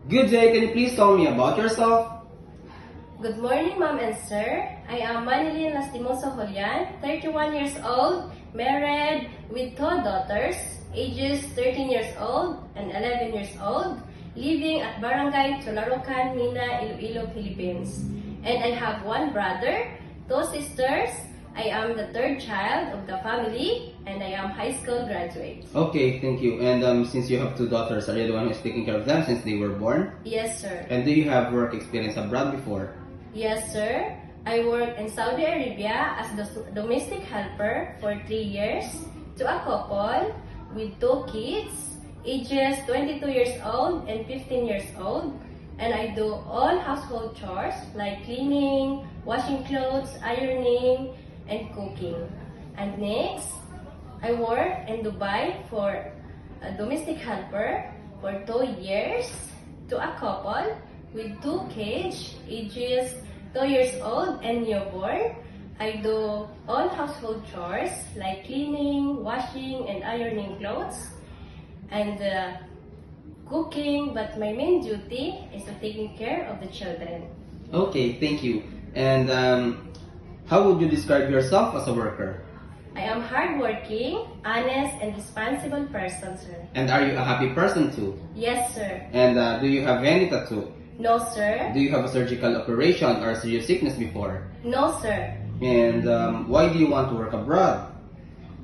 Good day, can you please tell me about yourself? Good morning, Ma'am and Sir. I am Manilyn Lastimoso Julian, 31 years old, married with two daughters, ages 13 years old and 11 years old, living at Barangay Tularocan, Mina, Iloilo, Philippines. And I have one brother, two sisters. I am the third child of the family, and I am high school graduate. Okay, thank you. And since you have two daughters, are you the one who's taking care of them since they were born? Yes, sir. And do you have work experience abroad before? Yes, sir. I worked in Saudi Arabia as the domestic helper for 3 years to a couple with two kids, ages 22 years old and 15 years old. And I do all household chores like cleaning, washing clothes, ironing, and cooking. And next, I work in Dubai for a domestic helper for 2 years to a couple with two kids, ages 2 years old and newborn. I do all household chores like cleaning, washing, and ironing clothes, and cooking, but my main duty is to taking care of the children. Okay, thank you. And how would you describe yourself as a worker? I am hardworking, honest, and responsible person, sir. And are you a happy person too? Yes, sir. And do you have any tattoo? No, sir. Do you have a surgical operation or serious sickness before? No, sir. And why do you want to work abroad?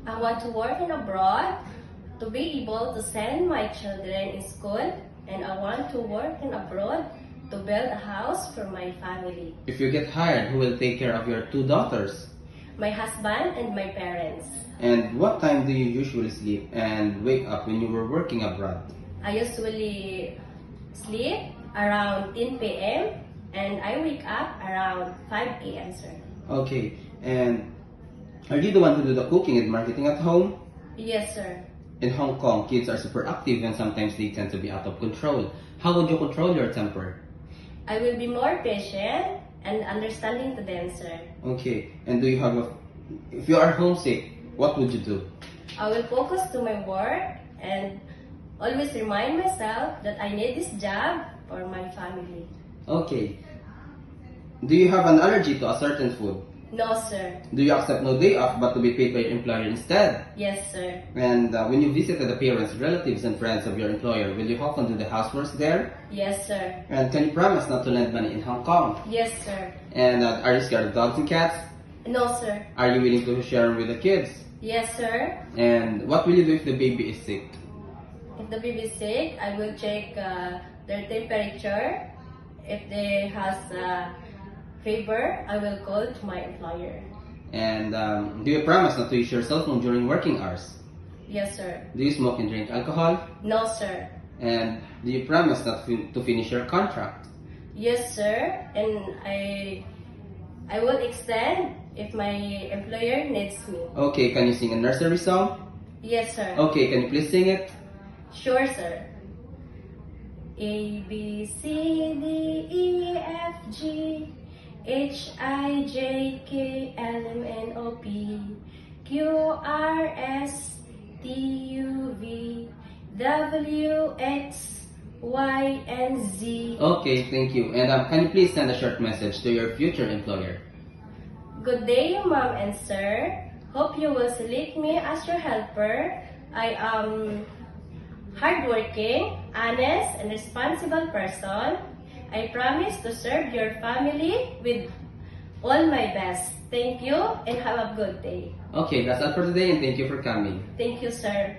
I want to work in abroad to be able to send my children in school, and I want to work in abroad to build a house for my family, If you get hired, who will take care of your two daughters? my husband and my parents. And what time do you usually sleep and wake up when you were working abroad? I usually sleep around 10 p.m. and I wake up around 5 a.m., sir. Okay, and are you the one who do the cooking and marketing at home? Yes, sir. In Hong Kong, kids are super active and sometimes they tend to be out of control. How would you control your temper? I will be more patient and understanding to them, sir. Okay, and do you have if you are homesick, what would you do? I will focus to my work and always remind myself that I need this job for my family. Okay. Do you have an allergy to a certain food? No, sir. Do you accept no day off but to be paid by your employer instead? Yes, sir. And when you visited the parents, relatives, and friends of your employer, will you help them do the housework there? Yes, sir. And can you promise not to lend money in Hong Kong? Yes, sir. And are you scared of dogs and cats? No, sir. Are you willing to share them with the kids? Yes, sir. And what will you do if the baby is sick? If the baby is sick, I will check their temperature. If they has fever, I will call to my employer. And do you promise not to use your cell phone during working hours? Yes, sir. Do you smoke and drink alcohol? No, sir. And do you promise not to finish your contract? Yes, sir. And I will extend if my employer needs me. Okay, can you sing a nursery song? Yes, sir. Okay, can you please sing it? Sure, sir. A, B, C, D, E, F, G, H, I, J, K, L, M, N, O, P, Q, R, S, T, U, V, W, X, Y, and Z. Okay, thank you. And can you please send a short message to your future employer? Good day, Ma'am and Sir. Hope you will select me as your helper. I am hardworking, honest, and responsible person. I promise to serve your family with all my best. Thank you and have a good day. Okay, that's all for today and thank you for coming. Thank you, sir.